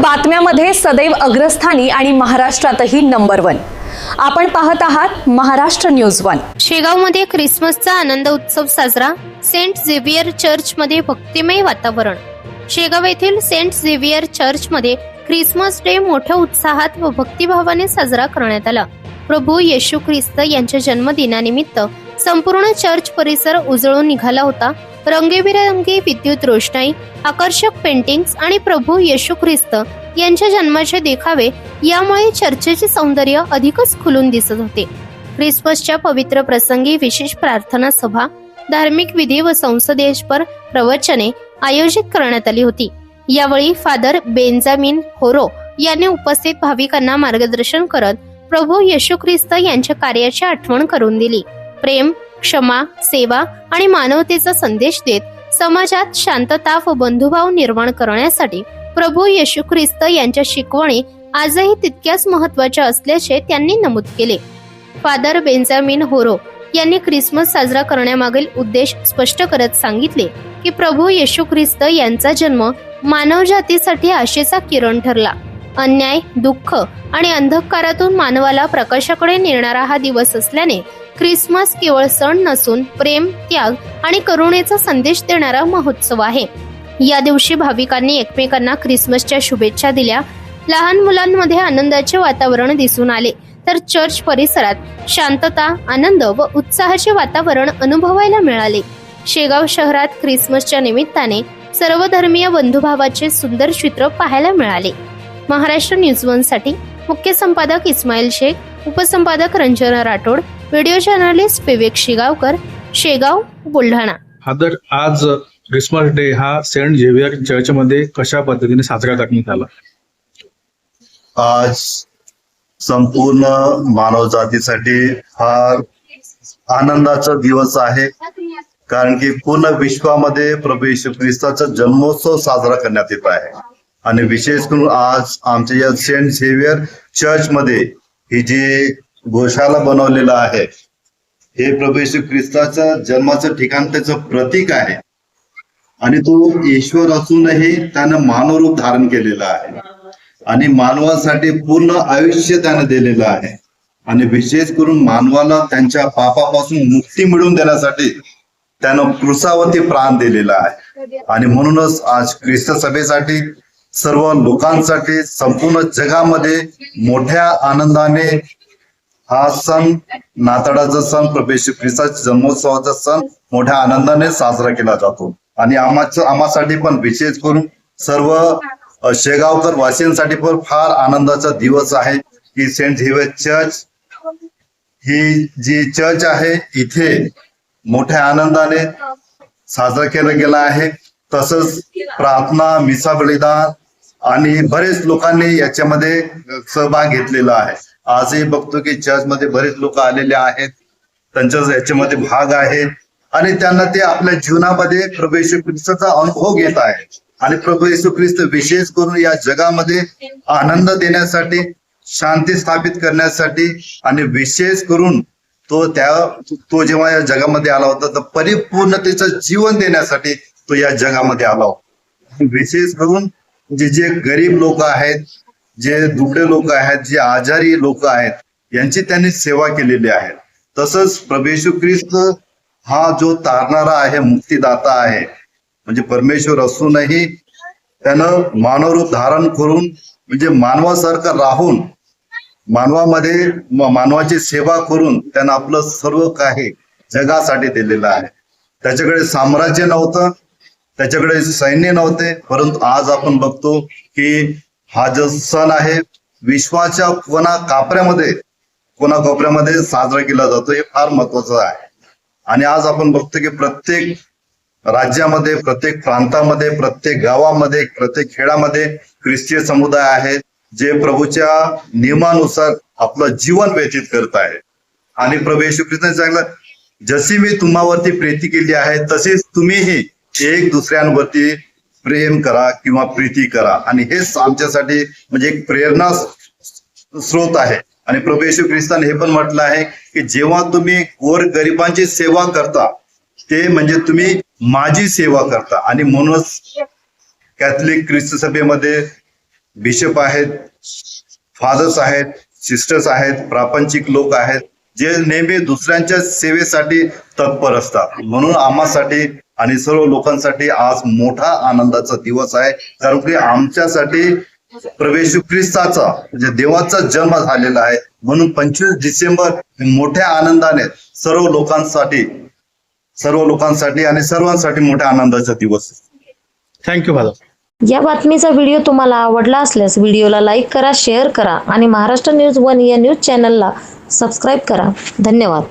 बातम्यामध्ये सदैव अग्रस्थानी आणि महाराष्ट्रातही नंबर 1। आपण पाहत आहात महाराष्ट्र न्यूज 1। शेगावमध्ये ख्रिसमसचा आनंद उत्सव साजरा। सेंट झेवियर चर्चमध्ये भक्तिमय वातावरण। शेगाव येथील सेंट झेवियर चर्चमध्ये ख्रिसमस डे मोठ्या उत्साहात व भक्तिभावाने साजरा करण्यात आला। प्रभू येशू ख्रिस्त यांच्या जन्मदिनानिमित्त संपूर्ण चर्च परिसर उजळून निघाला होता। रंगीबेरंगी विद्युत रोषणाई, आकर्षक पेंटिंग्स आणि प्रभू येशू ख्रिस्त यांच्या जन्माचे देखावे यामुळे चर्चेचे सौंदर्य अधिकच खुलून दिसत होते। ख्रिसमसच्या पवित्र प्रसंगी विशेष प्रार्थना सभा, धार्मिक विधी व संसदेपर प्रवचने आयोजित करण्यात आली होती। यावेळी फादर बेंजामिन होरो यांनी उपस्थित भाविकांना मार्गदर्शन करत प्रभू येशू ख्रिस्त यांच्या कार्याची आठवण करून दिली। प्रेम, क्षमा, सेवा आणि मानवतेचा संदेश देत समाजात शांतता व बंधुभाव निर्माण करण्यासाठी प्रभू येशू ख्रिस्त यांच्या शिकवणी आजही तितक्याच महत्त्वाच्या असल्याचे त्यांनी नमूद केले। फादर बेंजामिन होरो यांनी ख्रिसमस साजरा करण्यामागील उद्देश स्पष्ट करत सांगितले की प्रभू येशू ख्रिस्त यांचा जन्म मानवजातीसाठी आशेचा किरण ठरला। अन्याय, दुःख आणि अंधकारातून मानवाला प्रकाशाकडे नेणारा हा दिवस असल्याने ख्रिसमस केवळ सण नसून प्रेम, त्याग आणि करुणेचा संदेश देणारा महोत्सव आहे। या दिवशी भाविकांनी एकमेकांना ख्रिसमसच्या शुभेच्छा दिल्या। लहान मुलांमध्ये आनंदाचे वातावरण दिसून आले, तर चर्च परिसरात शांतता, आनंद व उत्साहाचे वातावरण अनुभवायला मिळाले। शेगाव शहरात ख्रिसमसच्या निमित्ताने सर्वधर्मीय बंधुभावाचे सुंदर चित्र पाहायला मिळाले। महाराष्ट्र न्यूज 1 साठी मुख्य संपादक इस्माईल शेख, उपसंपादक रंजन राठोड, व्हिडिओ जर्नलिस्ट विवेक शिगावकर, शेगाव, बुलढाणा। फादर, आज ख्रिसमस डे हा सेंट झेवियर चर्चमध्ये कशा पद्धतीने साजरा करण्यात आला? आज संपूर्ण मानवजातीसाठी फार आनंदाचा दिवस आहे, कारण की पूर्ण विश्वामध्ये प्रभू येशू ख्रिस्ताचा जन्मोत्सव साजरा करण्यात येत आहे। आणि विशेष करून आज आमच्या या सेंट झेवियर चर्च मध्ये ही जी गोशाला बनवलेलं आहे, हे प्रभू येशू ख्रिस्ताच्या जन्माचं ठिकाण, त्याचं प्रतीक आहे। आणि तो ईश्वर असूनही त्यानं मानवरूप धारण केलेलं आहे आणि मानवासाठी पूर्ण आयुष्य त्यानं दिलेलं आहे। आणि विशेष करून मानवाला त्यांच्या पापापासून मुक्ती मिळवून देण्यासाठी त्यानं क्रुसावरती प्राण दिलेला आहे। आणि म्हणूनच आज ख्रिस्त सभेसाठी, सर्व लोकांसाठी, संपूर्ण जगामध्ये मोठ्या आनंदाने हा सण, नाताळाचा सण, प्रभू येशू ख्रिस्ताच्या जन्मोत्सवाचा सण मोठ्या आनंदाने साजरा केला जातो। आणि आम्हासाठी पण, विशेष करून सर्व शेगावकर वासियांसाठी पण फार आनंदाचा दिवस आहे की सेंट झेवियर चर्च ही जी चर्च आहे, इथे मोठ्या आनंदाने साजरा केला गेला आहे। तसंच प्रार्थना, मिसा बलिदान आणि बरेच लोकांनी याच्यामध्ये सहभाग घेतलेला आहे। आजही बघतो की चर्चमध्ये बरेच लोक आलेले आहेत, त्यांच्या याच्यामध्ये भाग आहे आणि त्यांना ते आपल्या जीवनामध्ये प्रभू येशू ख्रिस्ताचा अनुभव घेत आहेत। आणि प्रभू येशू ख्रिस्त विशेष करून या जगामध्ये आनंद देण्यासाठी, शांती स्थापित करण्यासाठी आणि विशेष करून तो जेव्हा या जगामध्ये आला होता तर परिपूर्णतेचं जीवन देण्यासाठी तो या जगामध्ये आला होता। विशेष करून जे गरीब लोक आहेत, जे दुबळे लोक आहेत, जे आजारी लोक आहेत, यांची त्यांनी सेवा केलेली आहे। तसंच प्रभू येशू ख्रिस्त हा जो तारणारा आहे, मुक्तिदाता आहे, म्हणजे परमेश्वर असूनही त्यानं मानवरूप धारण करून, म्हणजे मानवासारखं राहून, मानवामध्ये मानवाची सेवा करून त्यानं आपलं सर्व काही जगासाठी दिलेलं आहे। त्याच्याकडे साम्राज्य नव्हतं, त्याच्याकडे सैन्य नव्हते, परंतु आज आपण बघतो की हा जो सण आहे विश्वाच्या कोणाकोपऱ्यामध्ये साजरा केला जातो। हे फार महत्वाचं आहे। आणि आज आपण बघतो की प्रत्येक राज्यामध्ये, प्रत्येक प्रांतामध्ये, प्रत्येक गावामध्ये, प्रत्येक खेड्यामध्ये ख्रिस्तीय समुदाय आहेत, जे प्रभूच्या नियमानुसार आपलं जीवन व्यतीत करत आहे। आणि प्रभू येशू ख्रिस्ताने सांगितलं, जशी मी तुम्हावरती प्रीती केली आहे तशीच तुम्हीही एक दुसऱ्यांवरती प्रेम करा किंवा प्रीती करा। आणि हेच आमच्यासाठी म्हणजे एक प्रेरणा स्रोत आहे। आणि प्रभू येशू ख्रिस्ताने हे पण म्हटलं आहे की जेव्हा तुम्ही गोरगरिबांची सेवा करता, ते म्हणजे तुम्ही माझी सेवा करता। आणि म्हणूनच कॅथलिक ख्रिस्त सभेमध्ये बिशप आहेत, फादर्स आहेत, सिस्टर्स आहेत, प्रापंचिक लोक आहेत, जे नेहमी दुसऱ्यांच्या सेवेसाठी तत्पर असतात. म्हणून आम्हासाठी आणि सर्व लोकांसाठी आज मोठा आनंदाचा दिवस आहे, कारण की आमच्यासाठी प्रभू येशू ख्रिस्ताचा म्हणजे देवाचा जन्म झालेला आहे. म्हणून 25 डिसेंबर मोठ्या आनंदाने सर्व लोकांसाठी आणि सर्वांसाठी मोठ्या आनंदाचा दिवस. Thank you father. या बातमीचा व्हिडिओ तुम्हाला आवडला असल्यास व्हिडिओला लाईक करा, शेअर करा आणि महाराष्ट्र न्यूज 1 या न्यूज चॅनलला सबस्क्राईब करा. धन्यवाद.